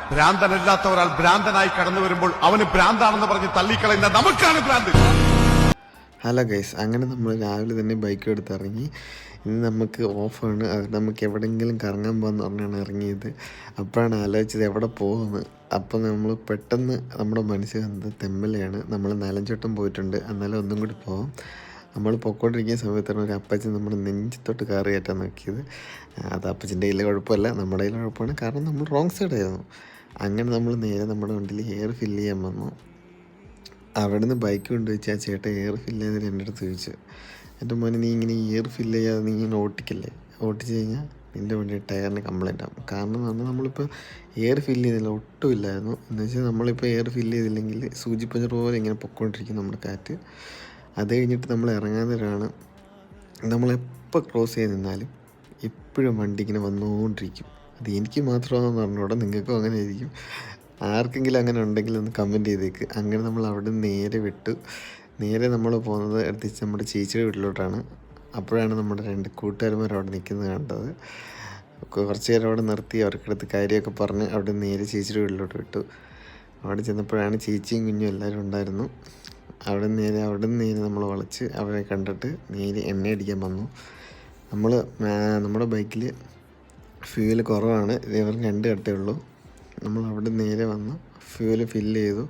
ഭ്രാന്തനല്ലാത്ത ഒരാൾ ഭ്രാന്തനായി കടന്നു വരുമ്പോൾ അവന് ഭ്രാന്താണെന്ന് പറഞ്ഞ് തള്ളിക്കളയുന്ന നമുക്കാണ് ഭ്രാന്ത്. ഹലോ ഗൈസ്, അങ്ങനെ നമ്മൾ രാവിലെ തന്നെ ബൈക്ക് എടുത്തിറങ്ങി. ഇന്ന് നമുക്ക് ഓഫാണ്, അത് നമുക്ക് എവിടെയെങ്കിലും കറങ്ങാൻ പോകാമെന്ന് പറഞ്ഞാണ് ഇറങ്ങിയത്. അപ്പോഴാണ് ആലോചിച്ചത് എവിടെ പോകുമെന്ന്. അപ്പോൾ നമ്മൾ പെട്ടെന്ന് നമ്മുടെ മനസ്സിൽ വന്നത് തെമ്മലയാണ്. നമ്മൾ നാലഞ്ചോട്ടം പോയിട്ടുണ്ട്, എന്നാലും ഒന്നും കൂടി പോകാം. നമ്മൾ പൊയ്ക്കൊണ്ടിരിക്കുന്ന സമയത്താണ് ഒരു അപ്പച്ചൻ നമ്മുടെ നെഞ്ചത്തോട്ട് കാറ് കയറ്റാൻ നോക്കിയത്. അത് അപ്പച്ചൻ്റെ കയ്യിൽ കുഴപ്പമില്ല, നമ്മുടെ കയ്യിൽ കുഴപ്പമാണ്. കാരണം നമ്മൾ റോങ് സൈഡായിരുന്നു. അങ്ങനെ നമ്മൾ നേരെ നമ്മുടെ വണ്ടിയിൽ എയർ ഫില്ല് ചെയ്യാൻ വന്നു. അവിടെ നിന്ന് ബൈക്ക് കൊണ്ടുവച്ച് ആ ചേട്ടൻ എയർ ഫില്ല് ചെയ്തിട്ട് എൻ്റെ അടുത്ത് ചോദിച്ചു, എൻ്റെ മോനെ നീ ഇങ്ങനെ എയർ ഫില്ല് ചെയ്യാതെ നീ ഇങ്ങനെ ഓട്ടിക്കില്ലേ? ഓട്ടിച്ച് കഴിഞ്ഞാൽ നിൻ്റെ വണ്ടി ടയറിന് കംപ്ലൈൻ്റ് ആകും. കാരണം എന്ന് പറഞ്ഞാൽ നമ്മളിപ്പോൾ എയർ ഫില്ല് ചെയ്തില്ല, ഒട്ടും ഇല്ലായിരുന്നു. എന്ന് വെച്ചാൽ നമ്മളിപ്പോൾ എയർ ഫില്ല് ചെയ്തില്ലെങ്കിൽ സൂചി പഞ്ചർ പോലെ ഇങ്ങനെ പൊയ്ക്കൊണ്ടിരിക്കും നമ്മുടെ കാറ്റ്. അത് കഴിഞ്ഞിട്ട് നമ്മൾ ഇറങ്ങാൻ നേരമാണ്, നമ്മളെപ്പോൾ ക്രോസ് ചെയ്ത് നിന്നാലും എപ്പോഴും വണ്ടി ഇങ്ങനെ വന്നുകൊണ്ടിരിക്കും. അത് എനിക്ക് മാത്രമാണെന്ന് പറഞ്ഞുകൂടെ, നിങ്ങൾക്കും അങ്ങനെ ആയിരിക്കും. ആർക്കെങ്കിലും അങ്ങനെ ഉണ്ടെങ്കിൽ ഒന്ന് കമൻറ്റ് ചെയ്തേക്ക്. അങ്ങനെ നമ്മൾ അവിടെ നിന്ന് നേരെ വിട്ടു. നേരെ നമ്മൾ പോകുന്നത് അടുത്തിച്ച് നമ്മുടെ ചേച്ചിയുടെ വീട്ടിലോട്ടാണ്. അപ്പോഴാണ് നമ്മുടെ രണ്ട് കൂട്ടുകാരന്മാർ അവിടെ നിൽക്കുന്നത് കണ്ടത്. കുറച്ച് നേരം അവിടെ നിർത്തി അവർക്കടുത്ത് കാര്യമൊക്കെ പറഞ്ഞ് അവിടെ നേരെ ചേച്ചിയുടെ വീട്ടിലോട്ട് വിട്ടു. അവിടെ ചെന്നപ്പോഴാണ് ചേച്ചിയും കുഞ്ഞും എല്ലാവരും ഉണ്ടായിരുന്നു. അവിടെ നിന്ന് നേരെ നമ്മൾ വളച്ച് അവരെ കണ്ടിട്ട് നേരെ എണ്ണ അടിക്കാൻ വന്നു. നമ്മുടെ ബൈക്കിൽ ഫ്യൂവൽ കുറവാണ്, ഇവർക്ക് 2 കട്ടേ ഉള്ളൂ. നമ്മൾ അവിടെ നേരെ വന്ന് ഫ്യൂവൽ ഫില്ല് ചെയ്തു.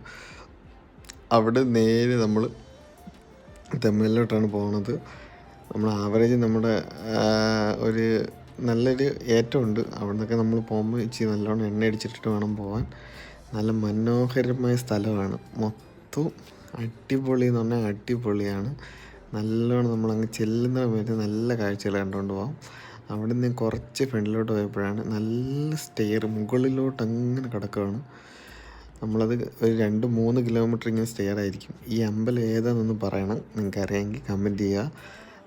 അവിടെ നേരെ നമ്മൾ തെമ്മലിലോട്ടാണ് പോകുന്നത്. നമ്മൾ ആവറേജ് നമ്മുടെ ഒരു നല്ലൊരു ഏറ്റമുണ്ട്. അവിടെ നിന്നൊക്കെ നമ്മൾ പോകുമ്പോൾ ഇച്ചിരി നല്ലോണം എണ്ണ അടിച്ചിട്ട് വേണം പോകാൻ. നല്ല മനോഹരമായ സ്ഥലമാണ്, മൊത്തം അടിപൊളി എന്ന് പറഞ്ഞാൽ അടിപൊളിയാണ്. നല്ലോണം നമ്മളങ്ങ് ചെല്ലുന്ന സമയത്ത് നല്ല കാഴ്ചകൾ കണ്ടുകൊണ്ട് പോകാം. അവിടെ നിന്ന് കുറച്ച് ഫ്രണ്ടിലോട്ട് പോയപ്പോഴാണ് നല്ല സ്റ്റെയർ മുകളിലോട്ട് അങ്ങനെ കിടക്കുകയാണ്. നമ്മളത് ഒരു 2-3 കിലോമീറ്റർ ഇങ്ങനെ സ്റ്റെയർ ആയിരിക്കും. ഈ അമ്പലം ഏതാണെന്നൊന്ന് പറയണം, നിങ്ങൾക്ക് അറിയാമെങ്കിൽ കമൻറ്റ് ചെയ്യുക.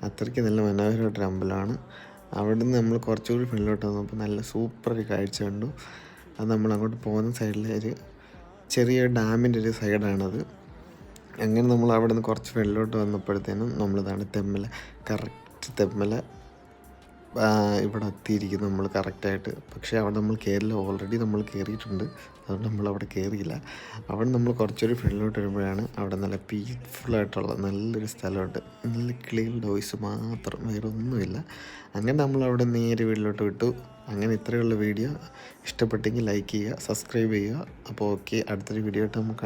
അത്രയ്ക്ക് നല്ല മനോഹരമായിട്ടൊരു അമ്പലമാണ്. അവിടെ നിന്ന് നമ്മൾ കുറച്ചുകൂടി ഫ്രണ്ടിലോട്ട് വന്നപ്പോൾ നല്ല സൂപ്പർ ഒരു കാഴ്ച കണ്ടു. അത് നമ്മൾ അങ്ങോട്ട് പോകുന്ന സൈഡിലെ ഒരു ചെറിയ ഡാമിൻ്റെ ഒരു സൈഡാണത്. അങ്ങനെ നമ്മൾ അവിടെ നിന്ന് കുറച്ച് ഫ്രണ്ടിലോട്ട് വന്നപ്പോഴത്തേനും നമ്മളിതാണ് തെമ്മല, കറക്റ്റ് തെമ്മല ഇവിടെ എത്തിയിരിക്കുന്നു നമ്മൾ കറക്റ്റായിട്ട്. പക്ഷേ അവിടെ നമ്മൾ കയറില്ല, ഓൾറെഡി നമ്മൾ കയറിയിട്ടുണ്ട്, അതുകൊണ്ട് നമ്മളവിടെ കയറിയില്ല. അവിടെ നമ്മൾ കുറച്ചൊരു ഫ്രണ്ടിലോട്ട് വരുമ്പോഴാണ് അവിടെ നല്ല പീസ്ഫുള്ളായിട്ടുള്ള നല്ലൊരു സ്ഥലമുണ്ട്. നല്ല കിളികളുടെ വോയിസ് മാത്രം, വേറെ ഒന്നുമില്ല. അങ്ങനെ നമ്മൾ അവിടെ നേരെ വീട്ടിലോട്ട് വിട്ടു. അങ്ങനെ ഇത്രയുള്ള വീഡിയോ. ഇഷ്ടപ്പെട്ടെങ്കിൽ ലൈക്ക് ചെയ്യുക, സബ്സ്ക്രൈബ് ചെയ്യുക. അപ്പോൾ ഓക്കെ, അടുത്തൊരു വീഡിയോ ആയിട്ട് നമുക്ക്